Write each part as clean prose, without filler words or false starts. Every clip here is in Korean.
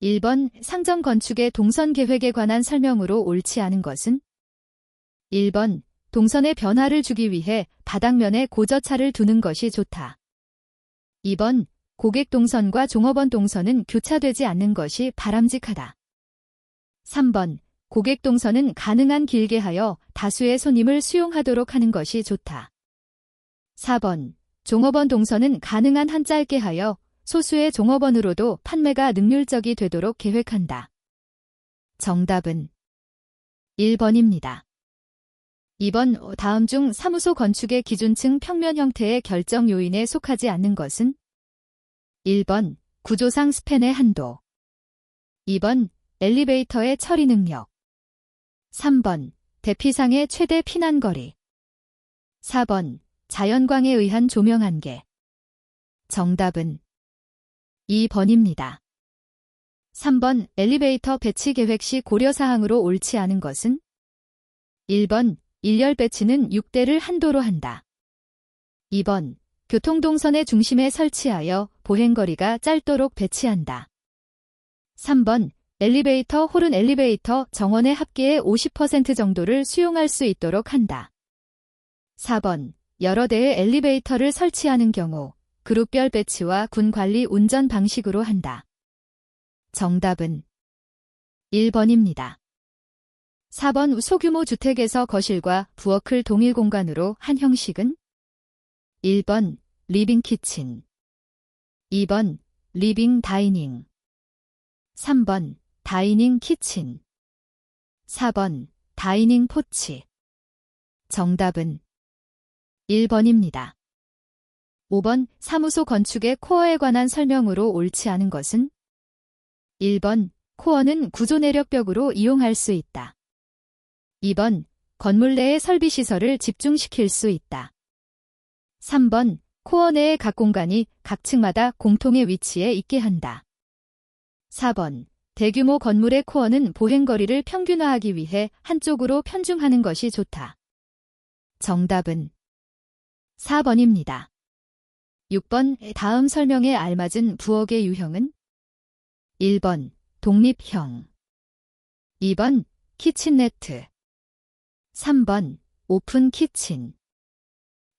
1번 상점 건축의 동선 계획에 관한 설명으로 옳지 않은 것은? 1번 동선에 변화를 주기 위해 바닥면에 고저차를 두는 것이 좋다. 2번 고객 동선과 종업원 동선은 교차되지 않는 것이 바람직하다. 3번 고객 동선은 가능한 길게 하여 다수의 손님을 수용하도록 하는 것이 좋다. 4번 종업원 동선은 가능한 한 짧게 하여 소수의 종업원으로도 판매가 능률적이 되도록 계획한다. 정답은 1번입니다. 2번 다음 중 사무소 건축의 기준층 평면 형태의 결정 요인에 속하지 않는 것은? 1번 구조상 스팬의 한도. 2번 엘리베이터의 처리 능력. 3번 대피상의 최대 피난거리. 4번 자연광에 의한 조명 한계. 정답은 2번입니다. 3번 엘리베이터 배치 계획 시 고려사항으로 옳지 않은 것은? 1번 일렬 배치는 6대를 한도로 한다. 2번 교통동선의 중심에 설치하여 보행거리가 짧도록 배치한다. 3번 엘리베이터 홀은 엘리베이터 정원의 합계의 50% 정도를 수용할 수 있도록 한다. 4번 여러 대의 엘리베이터를 설치하는 경우 그룹별 배치와 군 관리 운전 방식으로 한다. 정답은 1번입니다. 4번 소규모 주택에서 거실과 부엌을 동일 공간으로 한 형식은? 1번 리빙 키친. 2번 리빙 다이닝. 3번 다이닝 키친. 4번 다이닝 포치. 정답은 1번입니다. 5번 사무소 건축의 코어에 관한 설명으로 옳지 않은 것은? 1번 코어는 구조 내력벽으로 이용할 수 있다. 2번 건물 내의 설비시설을 집중시킬 수 있다. 3번 코어 내의 각 공간이 각 층마다 공통의 위치에 있게 한다. 4번 대규모 건물의 코어는 보행거리를 평균화하기 위해 한쪽으로 편중하는 것이 좋다. 정답은 4번입니다. 6번 다음 설명에 알맞은 부엌의 유형은? 1번 독립형. 2번 키친네트. 3번 오픈 키친.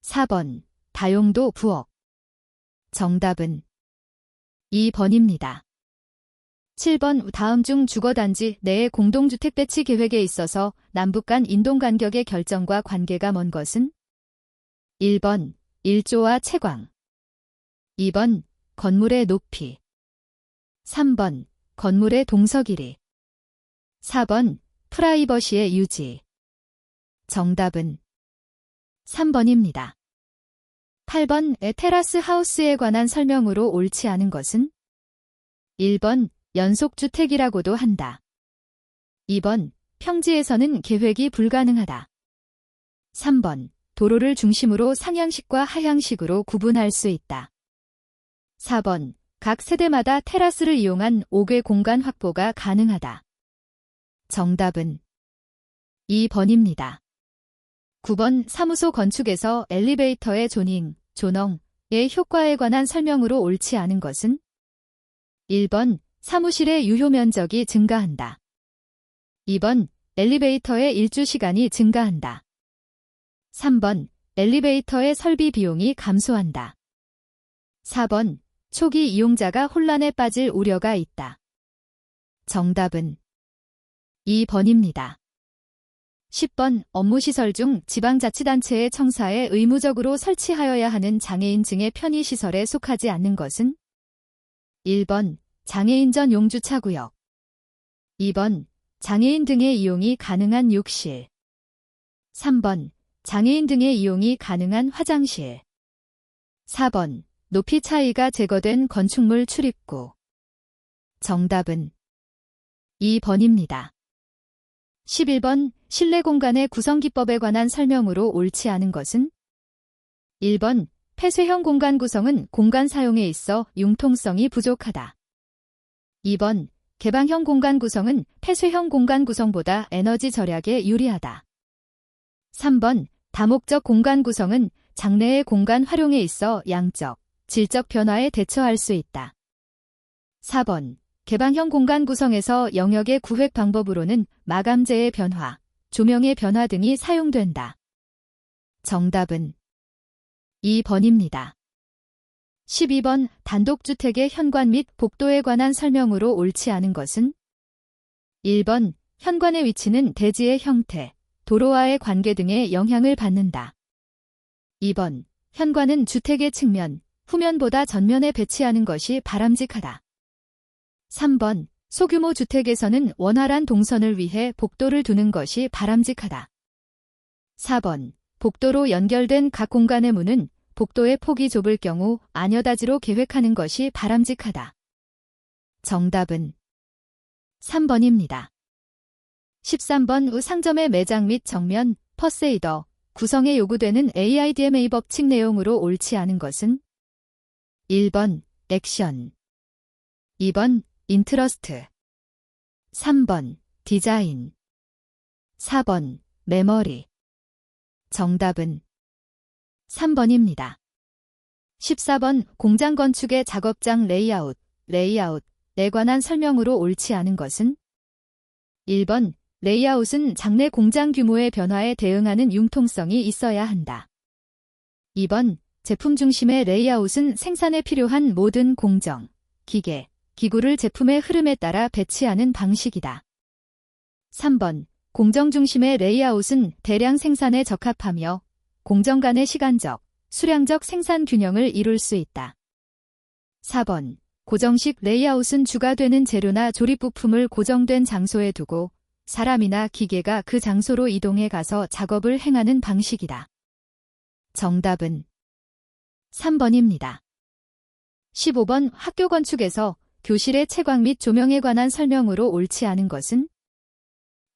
4번 다용도 부엌. 정답은 2번입니다. 7번 다음 중 주거단지 내의 공동주택 배치 계획에 있어서 남북 간 인동 간격의 결정과 관계가 먼 것은? 1번 일조와 채광. 2번 건물의 높이. 3번 건물의 동서 길이. 4번 프라이버시의 유지. 정답은 3번입니다. 8번 테라스 하우스에 관한 설명으로 옳지 않은 것은? 1번 연속주택이라고도 한다. 2번 평지에서는 계획이 불가능하다. 3번 도로를 중심으로 상향식과 하향식으로 구분할 수 있다. 4번 각 세대마다 테라스를 이용한 5개 공간 확보가 가능하다. 정답은 2번입니다. 9번 사무소 건축에서 엘리베이터의 조닝, 조넘의 효과에 관한 설명으로 옳지 않은 것은? 1번 사무실의 유효 면적이 증가한다. 2번 엘리베이터의 일주 시간이 증가한다. 3번 엘리베이터의 설비 비용이 감소한다. 4번 초기 이용자가 혼란에 빠질 우려가 있다. 정답은 2번입니다. 10번 업무시설 중 지방자치단체의 청사에 의무적으로 설치하여야 하는 장애인증의 편의시설에 속하지 않는 것은? 1번 장애인 전용 주차구역. 2번 장애인 등의 이용이 가능한 욕실. 3번 장애인 등의 이용이 가능한 화장실. 4번 높이 차이가 제거된 건축물 출입구. 정답은 2번입니다. 11번 실내 공간의 구성기법에 관한 설명으로 옳지 않은 것은? 1번 폐쇄형 공간 구성은 공간 사용에 있어 융통성이 부족하다. 2번 개방형 공간 구성은 폐쇄형 공간 구성보다 에너지 절약에 유리하다. 3번 다목적 공간 구성은 장내의 공간 활용에 있어 양적, 질적 변화에 대처할 수 있다. 4번 개방형 공간 구성에서 영역의 구획 방법으로는 마감재의 변화, 조명의 변화 등이 사용된다. 정답은 2번입니다. 12번 단독주택의 현관 및 복도에 관한 설명으로 옳지 않은 것은 1번 현관의 위치는 대지의 형태, 도로와의 관계 등에 영향을 받는다. 2번 현관은 주택의 측면, 후면보다 전면에 배치하는 것이 바람직하다. 3번 소규모 주택에서는 원활한 동선을 위해 복도를 두는 것이 바람직하다. 4번 복도로 연결된 각 공간의 문은 복도의 폭이 좁을 경우 안여다지로 계획하는 것이 바람직하다. 정답은 3번입니다. 13번 상점의 매장 및 정면, 퍼세이더, 구성에 요구되는 AIDMA 법칙 내용으로 옳지 않은 것은 1번 액션, 2번 인트러스트, 3번 디자인, 4번 메모리. 정답은 3번입니다. 14번 공장 건축의 작업장 레이아웃에 관한 설명으로 옳지 않은 것은 1번 레이아웃은 장내 공장 규모의 변화에 대응하는 융통성이 있어야 한다. 2번 제품 중심의 레이아웃은 생산에 필요한 모든 공정, 기계, 기구를 제품의 흐름에 따라 배치하는 방식이다. 3번 공정 중심의 레이아웃은 대량 생산에 적합하며 공정 간의 시간적, 수량적 생산 균형을 이룰 수 있다. 4번 고정식 레이아웃은 주가 되는 재료나 조립 부품을 고정된 장소에 두고 사람이나 기계가 그 장소로 이동해 가서 작업을 행하는 방식이다. 정답은 3번입니다. 15번 학교 건축에서 교실의 채광 및 조명에 관한 설명으로 옳지 않은 것은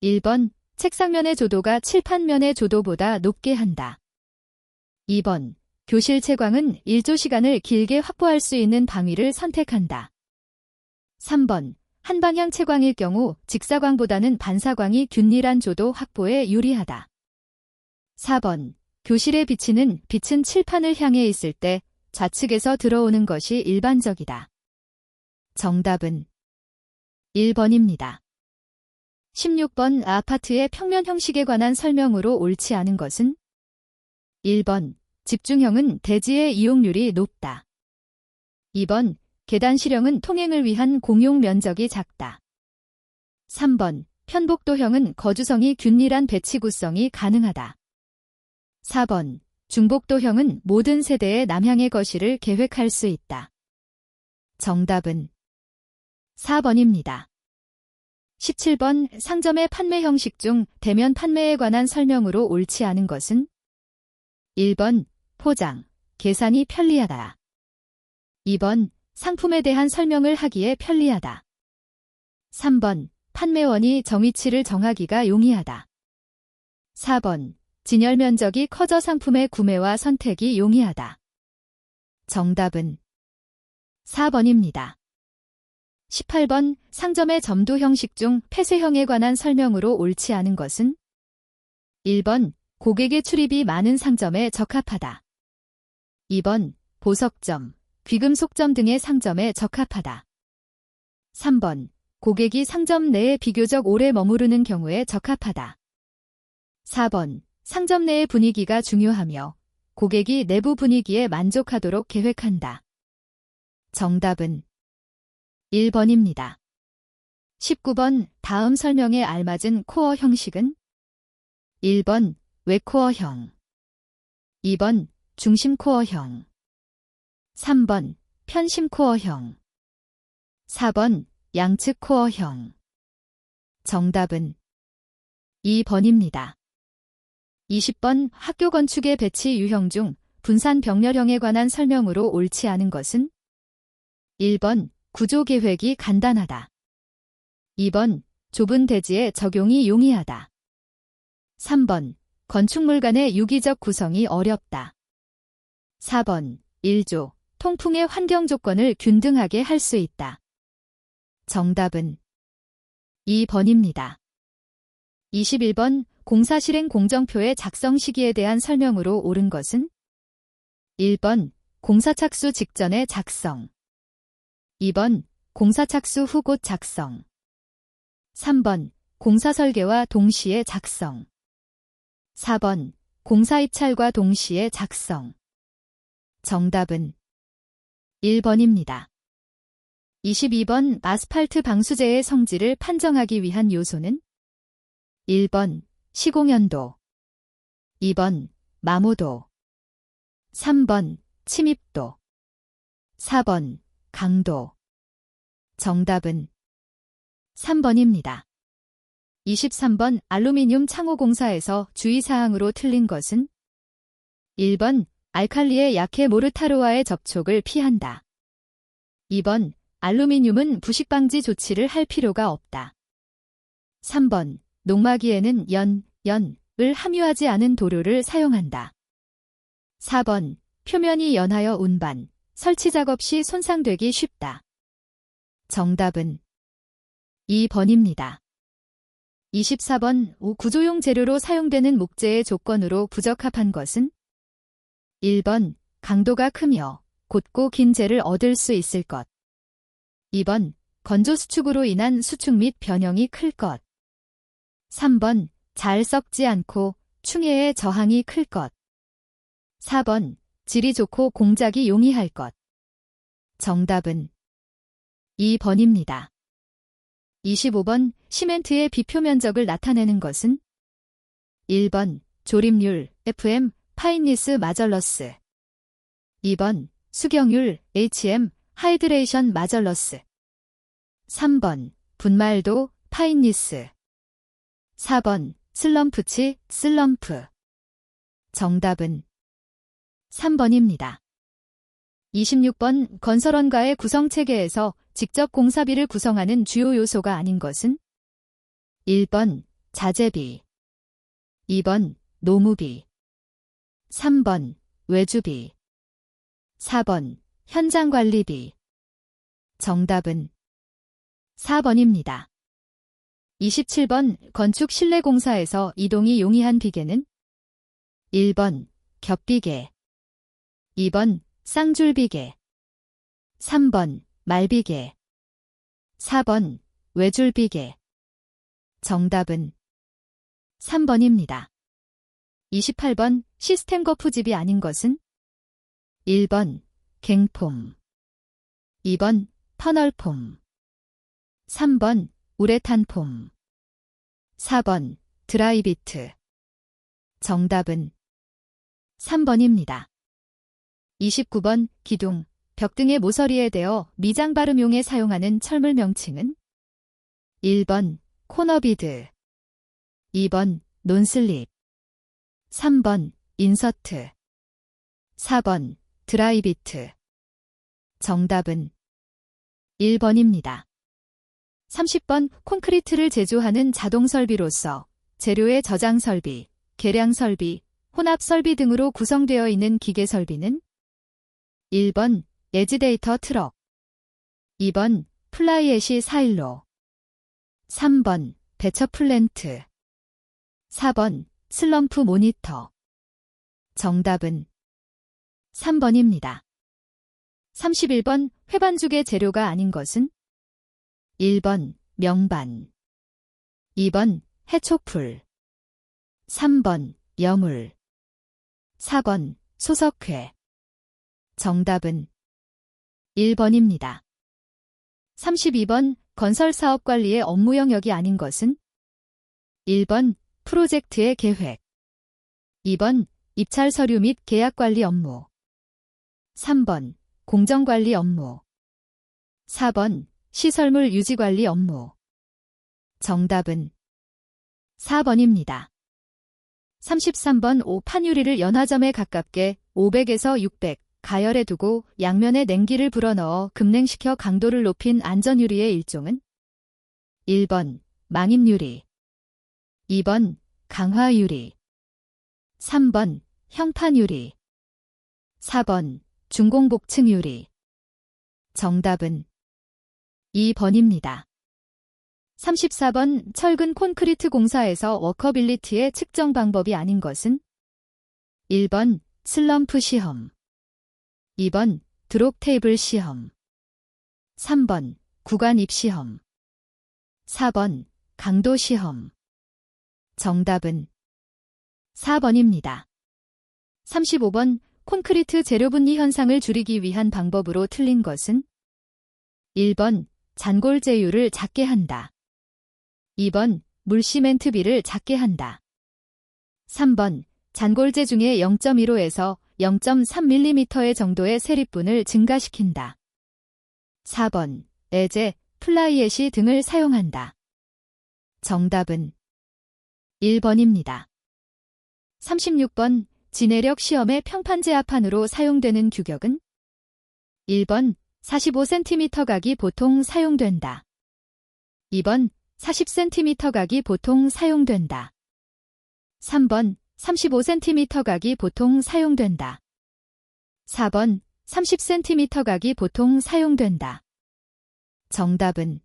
1번 책상면의 조도가 칠판면의 조도보다 높게 한다. 2번 교실 채광은 일조 시간을 길게 확보할 수 있는 방위를 선택한다. 3번 한방향 채광일 경우 직사광보다는 반사광이 균일한 조도 확보에 유리하다. 4번 교실에 비치는 빛은 칠판을 향해 있을 때 좌측에서 들어오는 것이 일반적이다. 정답은 1번입니다. 16번 아파트의 평면 형식에 관한 설명으로 옳지 않은 것은 1번 집중형은 대지의 이용률이 높다. 2번 계단 실형은 통행을 위한 공용 면적이 작다. 3번 편복도형은 거주성이 균일한 배치 구성이 가능하다. 4번 중복도형은 모든 세대의 남향의 거실을 계획할 수 있다. 정답은 4번입니다. 17번 상점의 판매 형식 중 대면 판매에 관한 설명으로 옳지 않은 것은 1번 포장, 계산이 편리하다. 2번 상품에 대한 설명을 하기에 편리하다. 3번 판매원이 정위치를 정하기가 용이하다. 4번 진열 면적이 커져 상품의 구매와 선택이 용이하다. 정답은 4번입니다. 18번 상점의 점도 형식 중 폐쇄형에 관한 설명으로 옳지 않은 것은 1번 고객의 출입이 많은 상점에 적합하다. 2번 보석점, 귀금속점 등의 상점에 적합하다. 3번 고객이 상점 내에 비교적 오래 머무르는 경우에 적합하다. 4번 상점 내의 분위기가 중요하며 고객이 내부 분위기에 만족하도록 계획한다. 정답은 1번입니다. 19번 다음 설명에 알맞은 코어 형식은 1번 외코어형, 2번 중심코어형, 3번 편심코어형, 4번 양측코어형. 정답은 2번입니다. 20번 학교 건축의 배치 유형 중 분산 병렬형에 관한 설명으로 옳지 않은 것은 1번 구조계획이 간단하다. 2번 좁은 대지에 적용이 용이하다. 3번 건축물 간의 유기적 구성이 어렵다. 4번 1조 통풍의 환경 조건을 균등하게 할 수 있다. 정답은 2번입니다. 21번 공사 실행 공정표의 작성 시기에 대한 설명으로 옳은 것은 1번 공사 착수 직전에 작성, 2번 공사 착수 후 곧 작성. 3번 공사 설계와 동시에 작성. 4번 공사 입찰과 동시에 작성. 정답은 1번입니다. 22번 아스팔트 방수제의 성질을 판정하기 위한 요소는 1번 시공연도, 2번 마모도, 3번 침입도, 4번 강도. 정답은 3번입니다. 23번 알루미늄 창호 공사에서 주의사항으로 틀린 것은 1번 알칼리의 약해 모르타르와의 접촉을 피한다. 2번 알루미늄은 부식 방지 조치를 할 필요가 없다. 3번 녹마기에는 연을 함유하지 않은 도료를 사용한다. 4번 표면이 연하여 운반, 설치 작업 시 손상되기 쉽다. 정답은 2번입니다. 24번 구조용 재료로 사용되는 목재의 조건으로 부적합한 것은 1번 강도가 크며 곧고 긴 재를 얻을 수 있을 것. 2번 건조 수축으로 인한 수축 및 변형이 클 것. 3번 잘 썩지 않고 충해에 저항이 클 것. 4번 질이 좋고 공작이 용이할 것. 정답은 2번입니다. 25번 시멘트의 비표 면적을 나타내는 것은 1번 조립률 FM 파인니스 마절러스, 2번 수경률 HM 하이드레이션 마절러스, 3번 분말도 파인니스, 4번 슬럼프치 슬럼프. 정답은 3번입니다. 26번 건설원가의 구성체계에서 직접 공사비를 구성하는 주요 요소가 아닌 것은 1번 자재비, 2번 노무비, 3번 외주비, 4번 현장관리비. 정답은 4번입니다. 27번 건축 실내공사에서 이동이 용이한 비계는 1번 겹비계, 2번 쌍줄비계, 3번 말비계, 4번 외줄비계. 정답은 3번입니다. 28번 시스템 거푸집이 아닌 것은 1번 갱폼, 2번 터널폼, 3번 우레탄폼, 4번 드라이비트. 정답은 3번입니다. 29번 기둥, 벽 등의 모서리에 대어 미장 발음용에 사용하는 철물 명칭은 1번 코너비드, 2번 논슬립, 3번 인서트, 4번 드라이비트. 정답은 1번입니다. 30번 콘크리트를 제조하는 자동 설비로서 재료의 저장 설비, 계량 설비, 혼합 설비 등으로 구성되어 있는 기계 설비는 1번 에지데이터 트럭, 2번 플라이애시 사일로, 3번 배처 플랜트, 4번 슬럼프 모니터. 정답은 3번입니다. 31번 회반죽의 재료가 아닌 것은 1번 명반, 2번 해초풀, 3번 여물, 4번 소석회. 정답은 1번입니다. 32번 건설사업관리의 업무 영역이 아닌 것은 1번 프로젝트의 계획, 2번 입찰 서류 및 계약관리 업무, 3번 공정관리 업무, 4번 시설물 유지관리 업무. 정답은 4번입니다. 33번 판유리를 연화점에 가깝게 500에서 600 가열에 두고 양면에 냉기를 불어넣어 급냉시켜 강도를 높인 안전유리의 일종은 1번 망임유리, 2번 강화유리, 3번 형판유리, 4번 중공복층유리. 정답은 2번입니다. 34번 철근 콘크리트 공사에서 워커빌리티의 측정 방법이 아닌 것은 1번 슬럼프 시험, 2번 드롭 테이블 시험, 3번 구간 입시험. 4번 강도 시험. 정답은 4번입니다. 35번 콘크리트 재료 분리 현상을 줄이기 위한 방법으로 틀린 것은 1번 잔골 제유를 작게 한다. 2번 물시멘트비를 작게 한다. 3번 잔골재 중에 0.15에서 0.3mm 정도의 세립분을 증가시킨다. 4번 애제, 플라이애시 등을 사용한다. 정답은 1번입니다. 36번 지내력 시험의 평판제압판으로 사용되는 규격은 1번 45cm 각이 보통 사용된다. 2번 40cm 각이 보통 사용된다. 3번 35cm 각이 보통 사용된다. 4번 30cm 각이 보통 사용된다. 정답은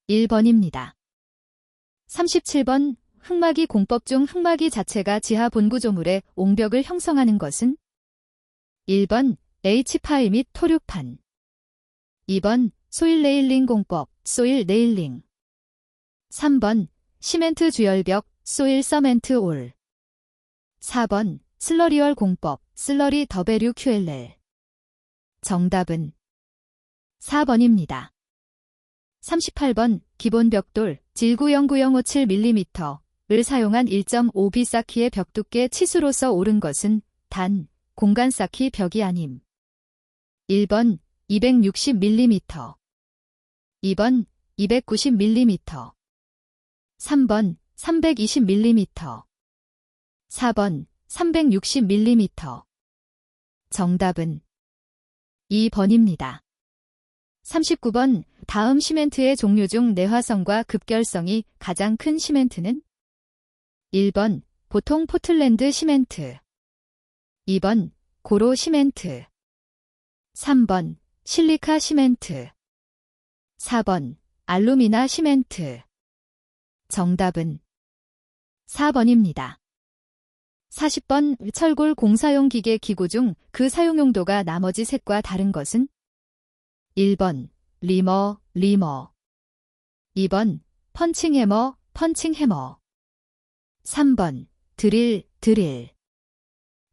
1번입니다. 37번 흙막이 공법 중 흙막이 자체가 지하 본구조물의 옹벽을 형성하는 것은 1번 H 파이 및 토류판. 2번 소일 네일링 공법, 소일 네일링. 3번 시멘트 주열벽, 소일 서멘트 올. 4번 슬러리얼 공법, 슬러리 WQLL. 정답은 4번입니다. 38번 기본 벽돌 질90907mm를 사용한 1.5B 쌓기의 벽 두께 치수로서 옳은 것은 단, 공간 쌓기 벽이 아님. 1번 260mm. 2번 290mm. 3번 320mm. 4번 360mm. 정답은 2번입니다. 39번 다음 시멘트의 종류 중 내화성과 급결성이 가장 큰 시멘트는 1번 보통 포틀랜드 시멘트. 2번 고로 시멘트. 3번 실리카 시멘트. 4번 알루미나 시멘트. 정답은 4번입니다. 40번 철골 공사용 기계 기구 중 그 사용 용도가 나머지 셋과 다른 것은 1번 리머, 리머. 2번 펀칭 해머, 펀칭 해머. 3번 드릴, 드릴.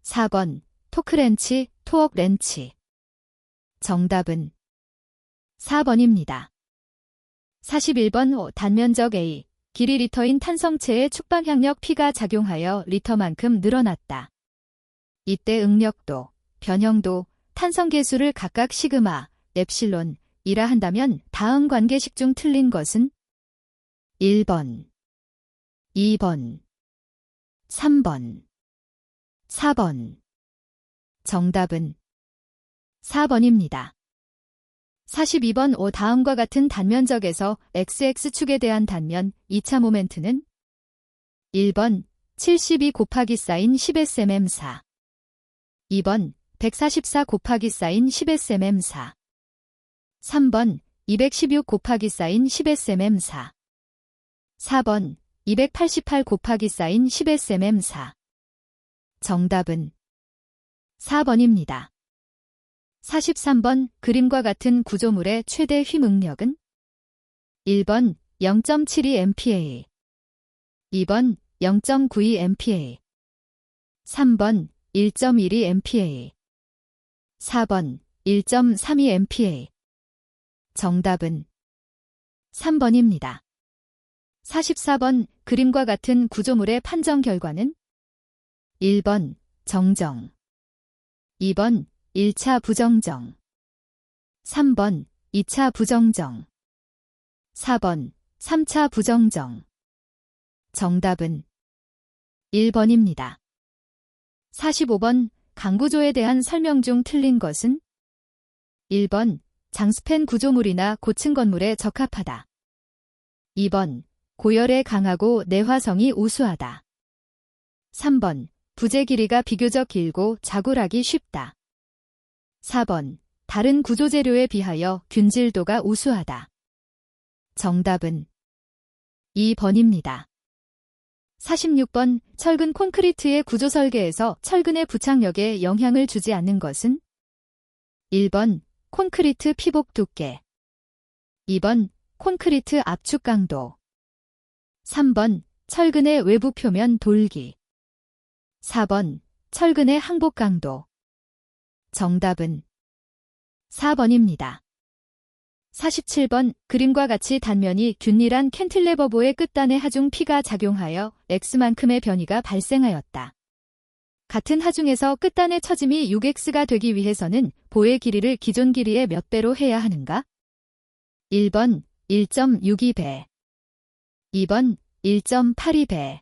4번 토크렌치, 토억 렌치. 정답은 4번입니다. 41번 단면적 A. 길이 리터인 탄성체의 축방향력 P가 작용하여 리터만큼 늘어났다. 이때 응력도, 변형도, 탄성계수를 각각 시그마, 엡실론, 이라 한다면 다음 관계식 중 틀린 것은 1번, 2번, 3번, 4번. 정답은 4번입니다. 42번 다음과 같은 단면적에서 XX축에 대한 단면 2차 모멘트는 1번 72 곱하기 사인 10SMM4. 2번 144 곱하기 사인 10SMM4. 3번 216 곱하기 사인 10SMM4. 4번 288 곱하기 사인 10SMM4. 정답은 4번입니다. 43번 그림과 같은 구조물의 최대 휘응력은 1번 0.72MPa. 2번 0.92MPa. 3번 1.12MPa. 4번 1.32MPa. 정답은 3번입니다. 44번 그림과 같은 구조물의 판정 결과는 1번 정정. 2번 1차 부정정. 3번 2차 부정정. 4번 3차 부정정. 정답은 1번입니다. 45번 강구조에 대한 설명 중 틀린 것은 1번 장스팬 구조물이나 고층 건물에 적합하다. 2번 고열에 강하고 내화성이 우수하다. 3번 부재 길이가 비교적 길고 자굴하기 쉽다. 4번 다른 구조재료에 비하여 균질도가 우수하다. 정답은 2번입니다. 46번 철근 콘크리트의 구조 설계에서 철근의 부착력에 영향을 주지 않는 것은 1번 콘크리트 피복 두께. 2번 콘크리트 압축 강도. 3번 철근의 외부 표면 돌기. 4번 철근의 항복 강도. 정답은 4번입니다. 47번 그림과 같이 단면이 균일한 캔틸레버보의 끝단에 하중 P가 작용하여 X만큼의 변이가 발생하였다. 같은 하중에서 끝단의 처짐이 6X가 되기 위해서는 보의 길이를 기존 길이의 몇 배로 해야 하는가? 1번 1.62배, 2번 1.82배,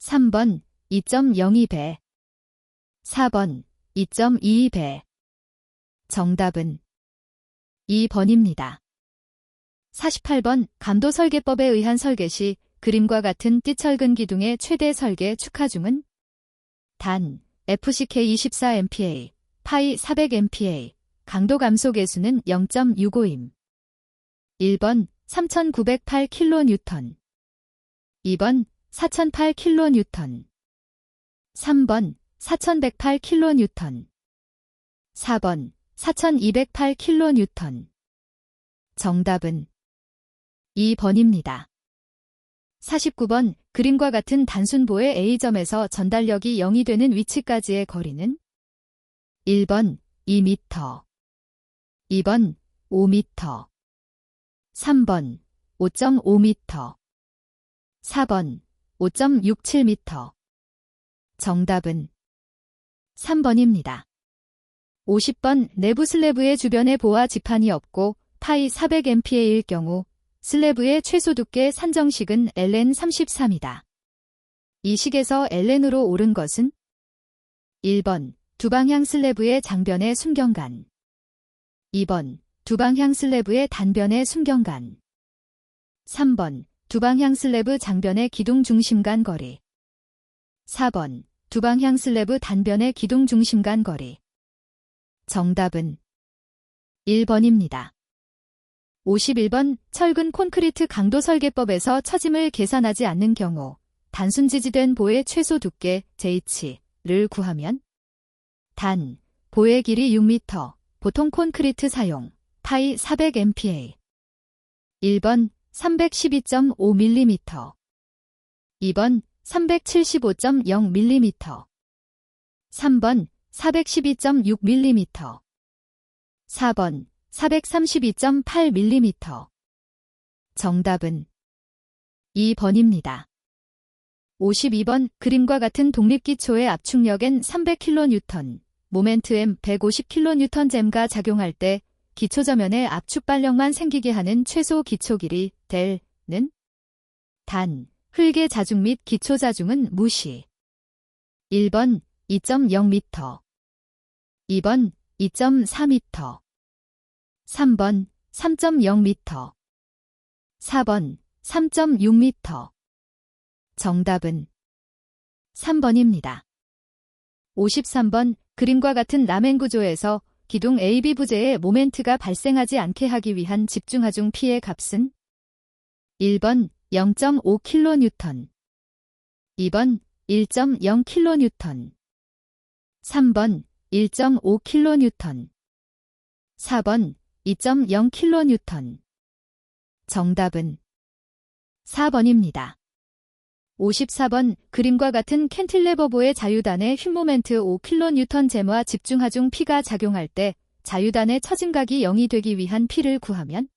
3번 2.02배, 4번 2.22배. 정답은 2번입니다. 48번 감도설계법에 의한 설계 시 그림과 같은 띠철근 기둥의 최대 설계 축하중은 단 FCK 24MPa, 파이 400MPa, 강도 감소 계수는 0.65임. 1번 3908kN, 2번 4008kN, 3번 4108kN, 4번 4208kN. 정답은 2번입니다. 49번 그림과 같은 단순보의 A점에서 전달력이 0이 되는 위치까지의 거리는 1번 2m, 2번 5m, 3번 5.5m, 4번 5.67m. 정답은 3번입니다. 50번 내부 슬래브의 주변에 보와 지판이 없고 파이 400MPa일 경우 슬래브의 최소 두께 산정식은 ln33이다. 이 식에서 ln으로 옳은 것은 1번 두방향 슬래브의 장변의 순경간, 2번 두방향 슬래브의 단변의 순경간, 3번 두방향 슬래브 장변의 기둥 중심간 거리, 4번 두방향 슬래브 단변의 기둥 중심간 거리. 정답은 1번입니다. 51번 철근 콘크리트 강도 설계법에서 처짐을 계산하지 않는 경우 단순 지지된 보의 최소 두께 J를 구하면 단 보의 길이 6m, 보통 콘크리트 사용, 파이 400MPa. 1번 312.5mm, 2번 375.0mm, 3번 412.6mm, 4번 432.8mm. 정답은 2번입니다. 52번 그림과 같은 독립기초의 압축력엔 300kN, 모멘트 M 150kN잼가 작용할 때 기초저면에 압축발력만 생기게 하는 최소 기초 길이 델는 단 흙의 자중 및 기초자중은 무시. 1번 2.0m, 2번 2.4m, 3번 3.0m, 4번 3.6m. 정답은 3번입니다. 53번 그림과 같은 라멘 구조에서 기둥 AB 부재에 모멘트가 발생하지 않게 하기 위한 집중하중 P의 값은 1번 0.5kN, 2번 1.0kN, 3번 1.5kN, 4번 2.0kN. 정답은 4번입니다. 54번 그림과 같은 캔틸레버보의 자유단에 휜모멘트 5kN잼과 집중하중 P가 작용할 때 자유단의 처짐각이 0이 되기 위한 P를 구하면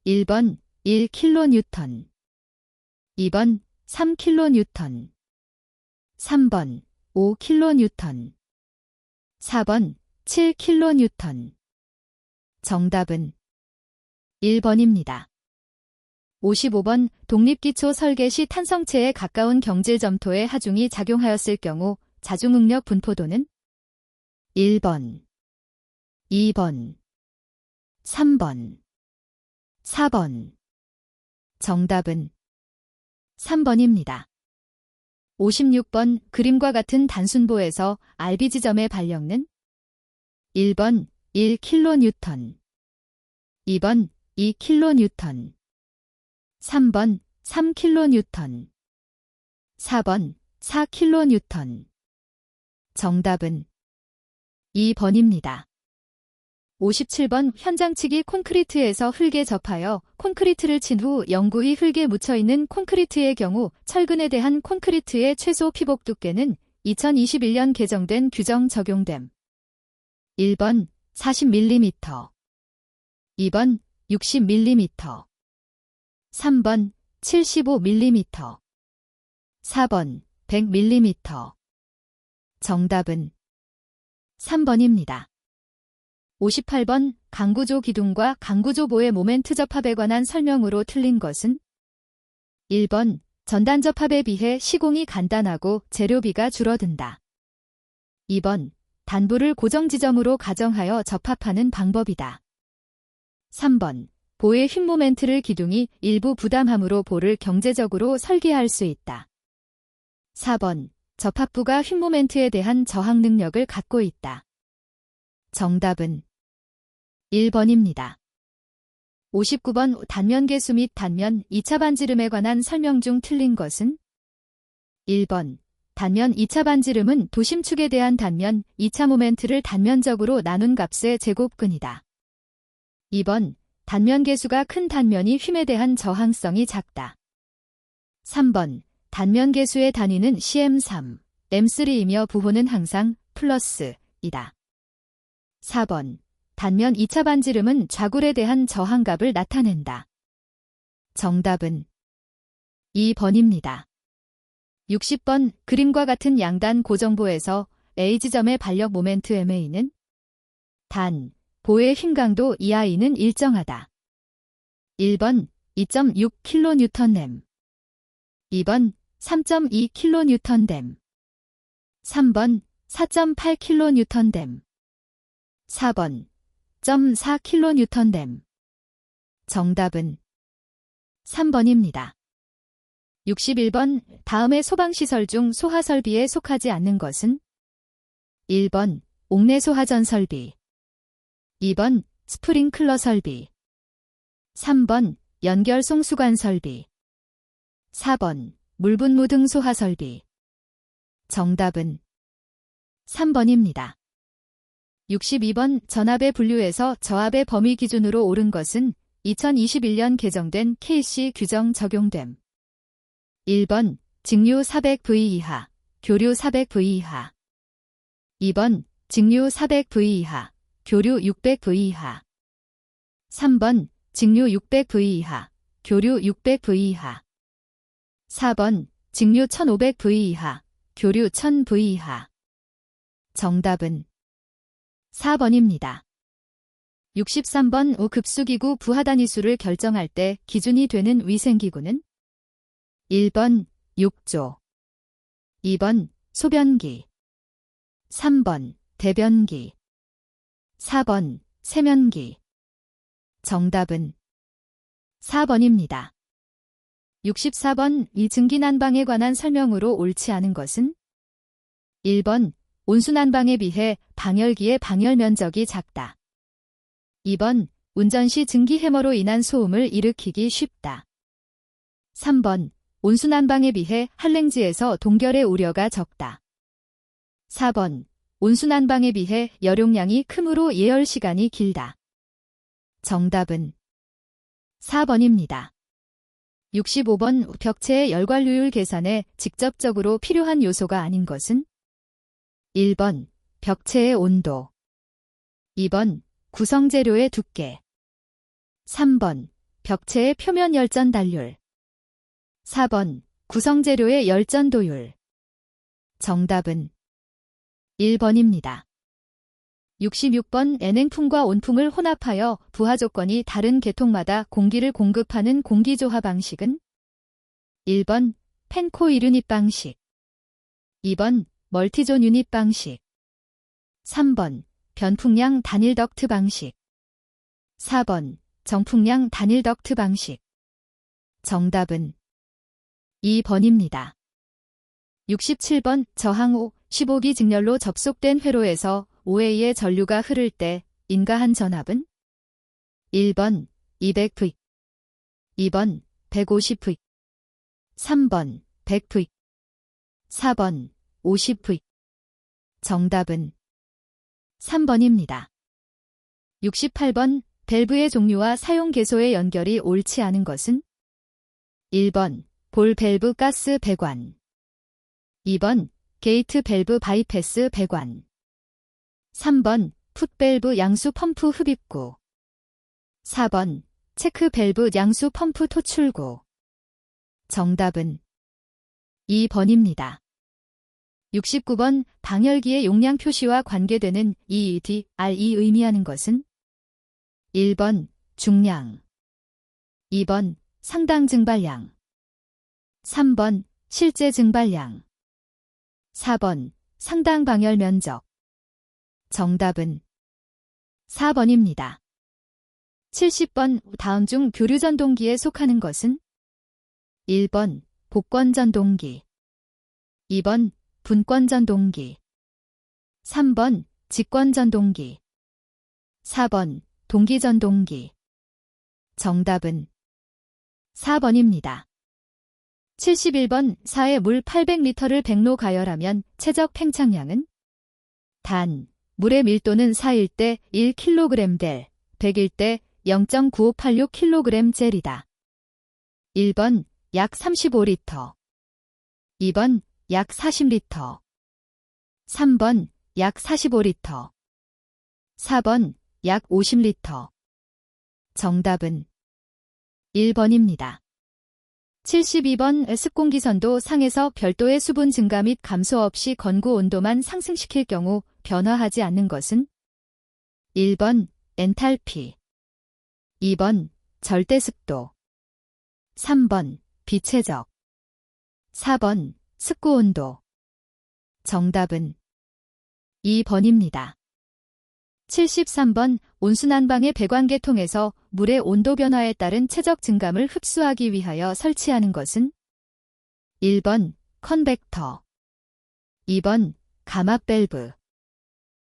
1번 1kN, 2번 3kN, 3번 5kN, 4번 7kN. 정답은 1번입니다. 55번 독립기초 설계 시 탄성체에 가까운 경질점토의 하중이 작용하였을 경우 자중응력 분포도는 1번, 2번, 3번, 4번. 정답은 3번입니다. 56번 그림과 같은 단순보에서 RB 지점의 발력은 1번 1kN, 2번 2kN, 3번 3kN, 4번 4kN. 정답은 2번입니다. 57번 현장치기 콘크리트에서 흙에 접하여 콘크리트를 친 후 영구히 흙에 묻혀있는 콘크리트의 경우 철근에 대한 콘크리트의 최소 피복 두께는 2021년 개정된 규정 적용됨. 1번 40mm 2번 60mm 3번 75mm 4번 100mm 정답은 3번입니다. 58번 강구조 기둥과 강구조보의 모멘트 접합에 관한 설명으로 틀린 것은 1번 전단 접합에 비해 시공이 간단하고 재료비가 줄어든다. 2번 단부를 고정 지점으로 가정하여 접합하는 방법이다. 3번 보의 휜 모멘트를 기둥이 일부 부담함으로 보를 경제적으로 설계할 수 있다. 4번 접합부가 휜 모멘트에 대한 저항 능력을 갖고 있다. 정답은 1번입니다. 59번 단면 개수 및 단면 2차 반지름에 관한 설명 중 틀린 것은 1번 단면 2차 반지름은 도심축에 대한 단면 2차 모멘트를 단면적으로 나눈 값의 제곱근이다. 2번 단면 개수가 큰 단면이 휜에 대한 저항성이 작다. 3번 단면 개수의 단위는 cm3, m3이며 부호는 항상 플러스이다. 4번 단면 2차 반지름은 좌굴에 대한 저항값을 나타낸다. 정답은 2번입니다. 60번 그림과 같은 양단 고정보에서 A지점의 발력 모멘트 MA는 단, 보의 힘 강도 EI는 일정하다. 1번 2.6kN 2번 3.2kN 3번 4.8kN 4번 0.4kN 정답은 3번입니다. 61번 다음의 소방시설 중 소하설비에 속하지 않는 것은 1번 옥내 소하전 설비 2번 스프링클러 설비 3번 연결 송수관 설비 4번 물분무 등 소하 설비 정답은 3번입니다. 62번 전압의 분류에서 저압의 범위 기준으로 옳은 것은 2021년 개정된 KC 규정 적용됨. 1번 직류 400V 이하, 교류 400V 이하 2번 직류 400V 이하, 교류 600V 이하 3번 직류 600V 이하, 교류 600V 이하 4번 직류 1500V 이하, 교류 1000V 이하 정답은 4번입니다. 63번 급수기구 부하단위수를 결정할 때 기준이 되는 위생기구는 1번 욕조 2번 소변기 3번 대변기 4번 세면기 정답은 4번입니다. 64번 이 증기난방에 관한 설명으로 옳지 않은 것은 1번 온수난방에 비해 방열기의 방열 면적이 작다. 2번 운전 시 증기 해머로 인한 소음을 일으키기 쉽다. 3번 온수난방에 비해 한랭지에서 동결의 우려가 적다. 4번 온수난방에 비해 열용량이 크므로 예열시간이 길다. 정답은 4번입니다. 65번 벽체의 열관류율 계산에 직접적으로 필요한 요소가 아닌 것은 1번 벽체의 온도 2번 구성재료의 두께 3번 벽체의 표면 열전 단률 4번 구성재료의 열전 도율 정답은 1번입니다. 66번 N행풍과 온풍을 혼합하여 부하 조건이 다른 계통마다 공기를 공급하는 공기조화 방식은 1번 펜코 1유닛 방식 2번 멀티존 유닛 방식 3번 변풍량 단일 덕트 방식 4번 정풍량 단일 덕트 방식 정답은 2번입니다. 67번 저항 5, 15기 직렬로 접속된 회로에서 5A의 전류가 흐를 때 인가한 전압은 1번 200V 2번 150V 3번 100V 4번 50V 정답은 3번입니다. 68번 밸브의 종류와 사용 개소의 연결이 옳지 않은 것은 1번 볼 밸브 가스 배관 2번 게이트 밸브 바이패스 배관 3번 풋 밸브 양수 펌프 흡입구 4번 체크 밸브 양수 펌프 토출구 정답은 2번입니다. 69번 방열기의 용량 표시와 관계되는 EEDR이 의미하는 것은 1번 중량 2번 상당 증발량 3번 실제 증발량 4번 상당 방열 면적 정답은 4번입니다. 70번 다음 중 교류 전동기에 속하는 것은 1번 복권 전동기 2번 분권 전동기 3번 직권 전동기 4번 동기 전동기 정답은 4번입니다. 71번 4의 물 800리터를 100로 가열하면 최적 팽창량은 단 물의 밀도는 4일 때 1kg 될 100일 때 0.9586kg 젤이다. 1번 약 35리터 2번 약 40리터 3번 약 45리터 4번 약 50리터 정답은 1번입니다. 72번 습공기선도 상에서 별도의 수분 증가 및 감소 없이 건구 온도만 상승시킬 경우 변화하지 않는 것은 1번 엔탈피 2번 절대습도 3번 비최적 4번 습구온도 정답은 2번입니다. 73번 온수난방의 배관계통에서 물의 온도 변화에 따른 최적 증감을 흡수하기 위하여 설치하는 것은 1번 컨벡터 2번 가막 밸브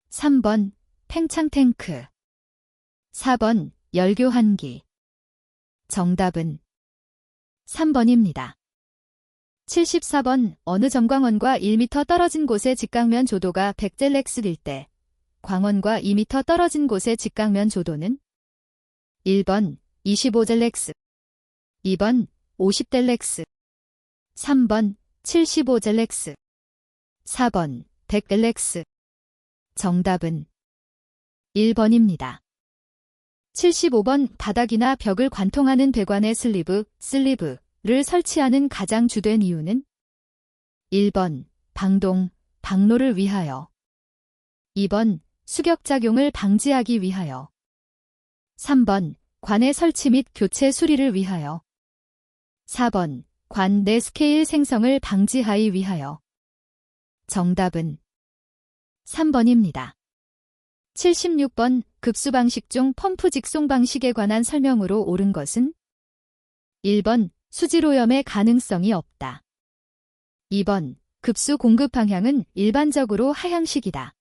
3번 팽창 탱크 4번 열교환기 정답은 3번입니다. 74번 어느 점광원과 1m 떨어진 곳의 직각면 조도가 100젤렉스일 때 광원과 2m 떨어진 곳의 직각면 조도는 1번 25젤렉스 2번 50젤렉스 3번 75젤렉스 4번 100젤렉스 정답은 1번입니다. 75번 바닥이나 벽을 관통하는 배관의 슬리브를 설치하는 가장 주된 이유는 1번 방동, 방로를 위하여 2번 수격작용을 방지하기 위하여 3번 관의 설치 및 교체 수리를 위하여 4번 관 내 스케일 생성을 방지하기 위하여 정답은 3번입니다. 76번 급수 방식 중 펌프 직송 방식에 관한 설명으로 옳은 것은 1번 수질오염의 가능성이 없다. 2번 급수 공급 방향은 일반적으로 하향식이다.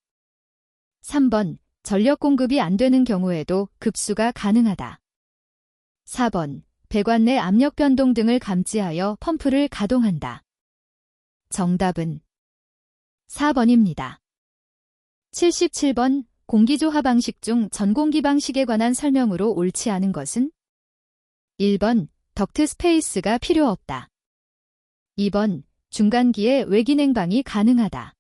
3번 전력 공급이 안 되는 경우에도 급수가 가능하다. 4번 배관 내 압력 변동 등을 감지하여 펌프를 가동한다. 정답은 4번입니다. 77번 공기조화 방식 중 전공기 방식에 관한 설명으로 옳지 않은 것은 1번 덕트 스페이스가 필요 없다. 2번 중간기에 외기냉방이 가능하다.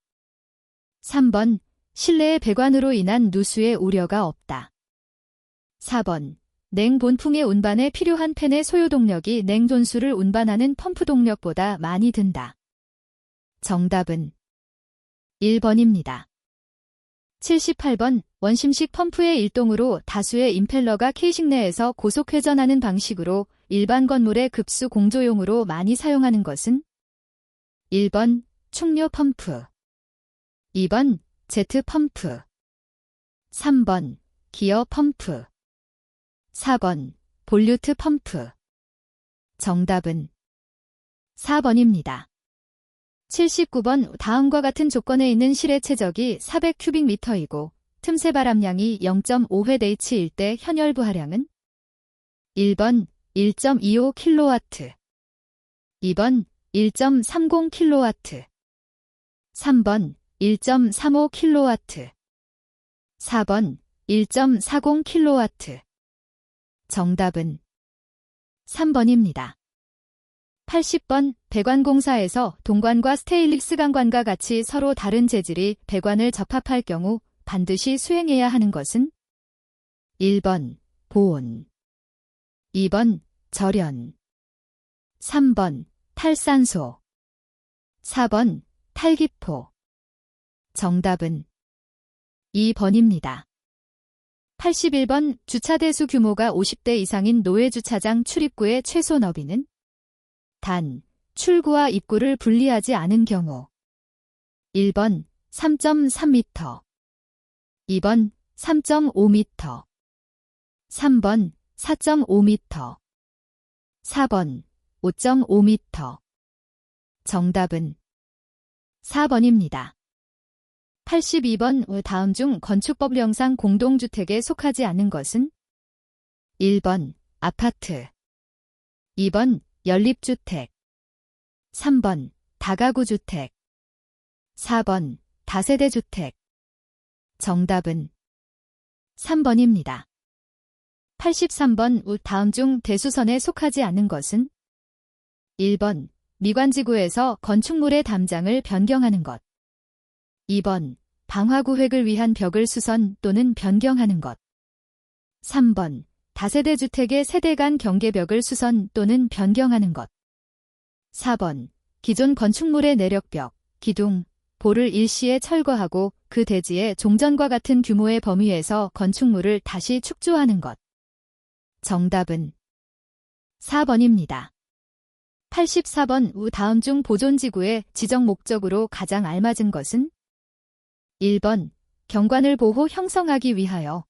3번 실내의 배관으로 인한 누수의 우려가 없다. 4번 냉본풍의 운반에 필요한 팬의 소요동력이 냉존수를 운반하는 펌프 동력보다 많이 든다. 정답은 1번입니다. 78번 원심식 펌프의 일동으로 다수의 임펠러가 케이싱 내에서 고속 회전하는 방식으로 일반 건물의 급수 공조용으로 많이 사용하는 것은 1번 충료 펌프 2번 제트 펌프 3번 기어 펌프 4번 볼류트 펌프 정답은 4번입니다. 79번 다음과 같은 조건에 있는 실의 최적이 400큐빅미터이고 틈새 바람량이 0.5회대치일 때 현열부 하량은 1번 1.25kW 2번 1.30kW 3번 1.35kW 4번 1.40kW. 정답은 3번입니다. 80번 배관공사에서 동관과 스테인리스 강관과 같이 서로 다른 재질이 배관을 접합할 경우 반드시 수행해야 하는 것은 1번 보온, 2번 절연, 3번 탈산소, 4번 탈기포. 정답은 2번입니다. 81번 주차대수 규모가 50대 이상인 노외주차장 출입구의 최소 너비는 단, 출구와 입구를 분리하지 않은 경우 1번 3.3m, 2번 3.5m, 3번 4.5m, 4번 5.5m. 정답은 4번입니다. 82번 다음 중 건축법령상 공동주택에 속하지 않은 것은 1번 아파트, 2번 연립주택, 3번 다가구주택, 4번 다세대주택. 정답은 3번입니다. 83번 다음 중 대수선에 속하지 않은 것은 1번 미관지구에서 건축물의 담장을 변경하는 것, 2번 방화구획을 위한 벽을 수선 또는 변경하는 것, 3번 다세대 주택의 세대 간 경계벽을 수선 또는 변경하는 것, 4번 기존 건축물의 내력벽, 기둥, 볼을 일시에 철거하고 그 대지에 종전과 같은 규모의 범위에서 건축물을 다시 축조하는 것. 정답은 4번입니다. 84번 다음 중 보존지구의 지정 목적으로 가장 알맞은 것은 1번 경관을 보호 형성하기 위하여,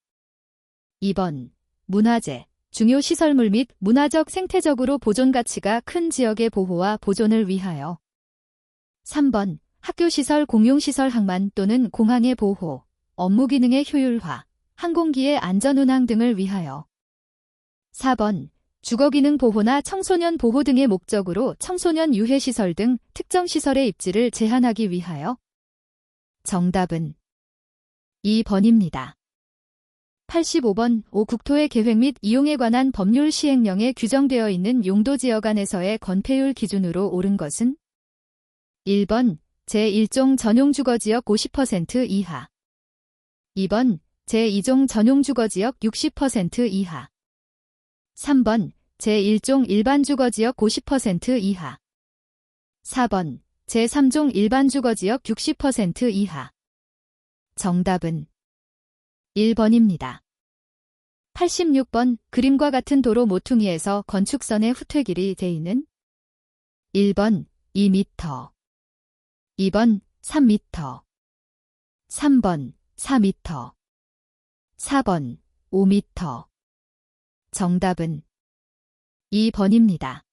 2번 문화재, 중요 시설물 및 문화적 생태적으로 보존 가치가 큰 지역의 보호와 보존을 위하여, 3번 학교시설 공용시설 항만 또는 공항의 보호, 업무 기능의 효율화, 항공기의 안전운항 등을 위하여, 4번 주거기능 보호나 청소년 보호 등의 목적으로 청소년 유해시설 등 특정 시설의 입지를 제한하기 위하여. 정답은 2번입니다. 85번 국토의 계획 및 이용에 관한 법률 시행령에 규정되어 있는 용도지역 안에서의 건폐율 기준으로 옳은 것은 1번 제1종 전용주거지역 50% 이하, 2번 제2종 전용주거지역 60% 이하, 3번 제1종 일반주거지역 50% 이하, 4번 제3종 일반주거지역 60% 이하. 정답은 1번입니다. 86번 그림과 같은 도로 모퉁이에서 건축선의 후퇴길이 되있는 1번 2m, 2번 3m, 3번 4m, 4번 5m. 정답은 2번입니다.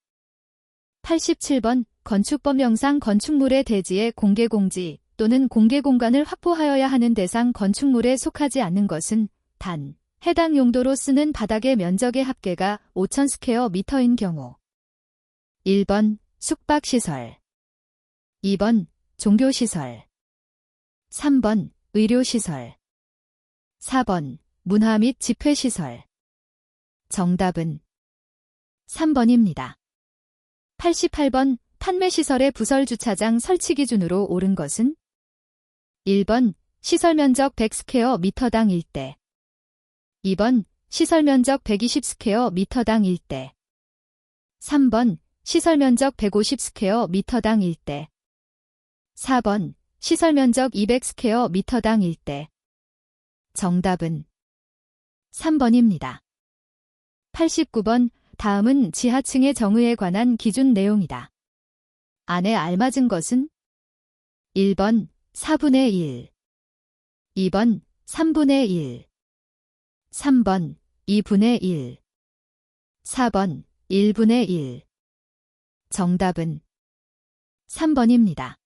87번 건축법령상 건축물의 대지의 공개공지 또는 공개공간을 확보하여야 하는 대상 건축물에 속하지 않는 것은 단 해당 용도로 쓰는 바닥의 면적의 합계가 5,000스퀘어미터인 경우 1번 숙박시설, 2번 종교시설, 3번 의료시설, 4번 문화 및 집회시설. 정답은 3번입니다. 88번 판매시설의 부설주차장 설치 기준으로 옳은 것은 1번 시설면적 100스퀘어미터당 1대, 2번 시설면적 120스퀘어미터당 1대, 3번 시설면적 150스퀘어미터당 1대, 4번 시설면적 200스퀘어미터당 1대. 정답은 3번입니다. 89번 다음은 지하층의 정의에 관한 기준 내용이다. 안에 알맞은 것은 1번 4분의 1, 2번 3분의 1, 3번 2분의 1, 4번 1분의 1. 정답은 3번입니다.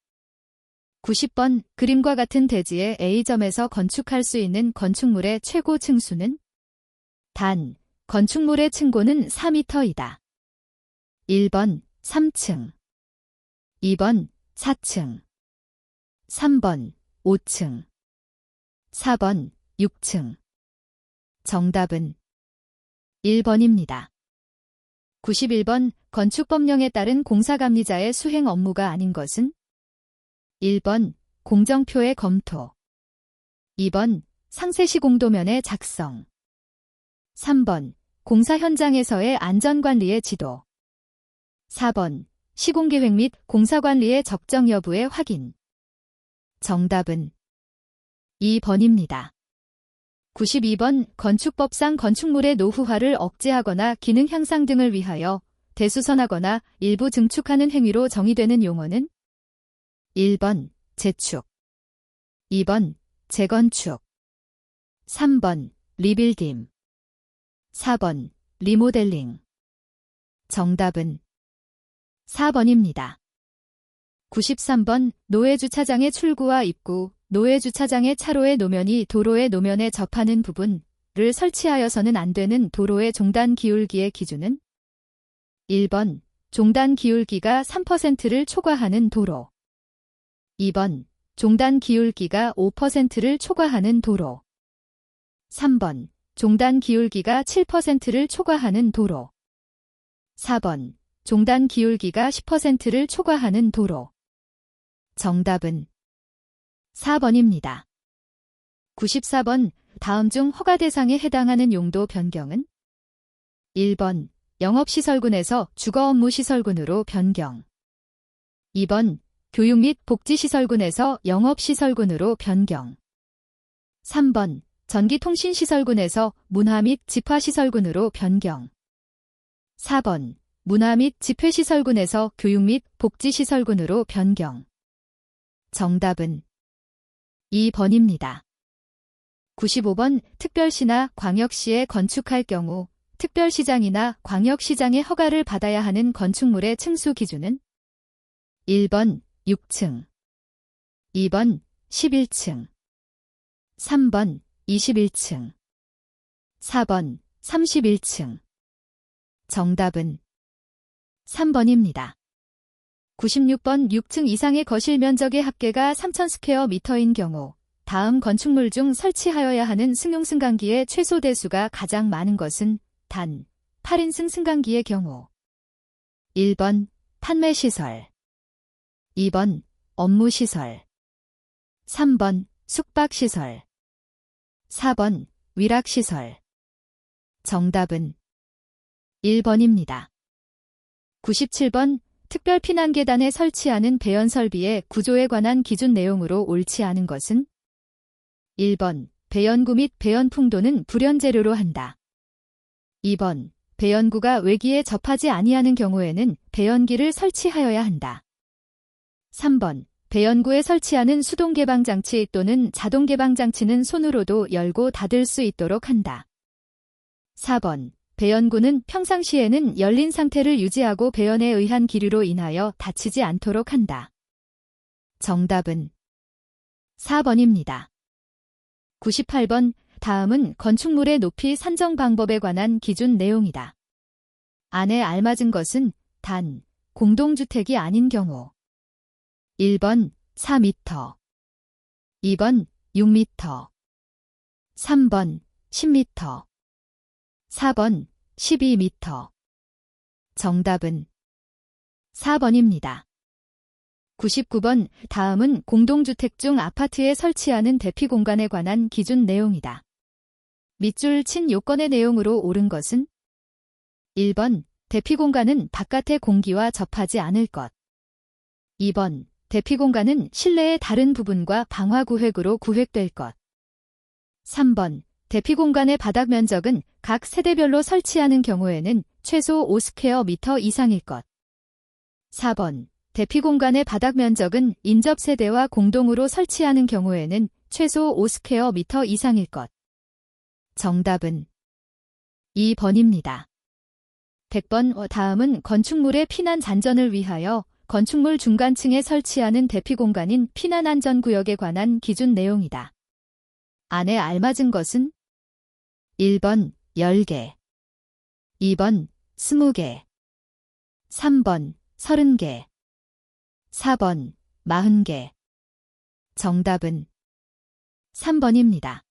90번 그림과 같은 대지의 A점에서 건축할 수 있는 건축물의 최고 층수는 단 건축물의 층고는 4m이다. 1번 3층, 2번 4층, 3번 5층, 4번 6층. 정답은 1번입니다. 91번 건축법령에 따른 공사감리자의 수행 업무가 아닌 것은 1번 공정표의 검토, 2번 상세시 공도면의 작성, 3번 공사 현장에서의 안전관리의 지도, 4번 시공계획 및 공사관리의 적정 여부의 확인. 정답은 2번입니다. 92번 건축법상 건축물의 노후화를 억제하거나 기능 향상 등을 위하여 대수선하거나 일부 증축하는 행위로 정의되는 용어는 1번 재축, 2번 재건축, 3번 리빌딩, 4번 리모델링. 정답은 4번입니다. 93번 노회주차장의 출구와 입구, 노회주차장의 차로의 노면이 도로의 노면에 접하는 부분을 설치하여서는 안 되는 도로의 종단 기울기의 기준은 1번 종단 기울기가 3%를 초과하는 도로, 2번 종단 기울기가 5%를 초과하는 도로, 3번 종단 기울기가 7%를 초과하는 도로, 4번 종단 기울기가 10%를 초과하는 도로. 정답은 4번입니다. 94번 다음 중 허가 대상에 해당하는 용도 변경은 1번 영업시설군에서 주거업무시설군으로 변경, 2번 교육 및 복지시설군에서 영업시설군으로 변경, 3번 전기통신시설군에서 문화 및 집화시설군으로 변경, 4번 문화 및 집회시설군에서 교육 및 복지시설군으로 변경. 정답은 2번입니다. 95번 특별시나 광역시에 건축할 경우 특별시장이나 광역시장의 허가를 받아야 하는 건축물의 층수 기준은 1번 6층, 2번 11층, 3번 21층, 4번 31층. 정답은 3번입니다. 96번 6층 이상의 거실 면적의 합계가 3,000스퀘어미터인 경우 다음 건축물 중 설치하여야 하는 승용승강기의 최소 대수가 가장 많은 것은 단 8인승 승강기의 경우 1번 판매시설, 2번 업무시설, 3번 숙박시설, 4번 위락시설. 정답은 1번입니다. 97번 특별피난계단에 설치하는 배연설비의 구조에 관한 기준 내용으로 옳지 않은 것은 1번 배연구 및 배연풍도는 불연재료로 한다. 2번 배연구가 외기에 접하지 아니하는 경우에는 배연기를 설치하여야 한다. 3번 배연구에 설치하는 수동개방장치 또는 자동개방장치는 손으로도 열고 닫을 수 있도록 한다. 4번 배연구는 평상시에는 열린 상태를 유지하고 배연에 의한 기류로 인하여 다치지 않도록 한다. 정답은 4번입니다. 98번 다음은 건축물의 높이 산정 방법에 관한 기준 내용이다. 안에 알맞은 것은 단 공동주택이 아닌 경우 1번 4m, 2번 6m, 3번 10m, 4번 12m. 정답은 4번입니다. 99번 다음은 공동주택 중 아파트에 설치하는 대피공간에 관한 기준 내용이다. 밑줄 친 요건의 내용으로 옳은 것은 1번 대피공간은 바깥의 공기와 접하지 않을 것, 2번 대피공간은 실내의 다른 부분과 방화구획으로 구획될 것, 3번 대피공간의 바닥 면적은 각 세대별로 설치하는 경우에는 최소 5스퀘어미터 이상일 것. 4번 대피공간의 바닥 면적은 인접세대와 공동으로 설치하는 경우에는 최소 5스퀘어미터 이상일 것. 정답은 2번입니다. 100번 다음은 건축물의 피난 잔전을 위하여 건축물 중간층에 설치하는 대피공간인 피난안전구역에 관한 기준 내용이다. 안에 알맞은 것은 1번 10개, 2번 20개, 3번 30개, 4번 40개. 정답은 3번입니다.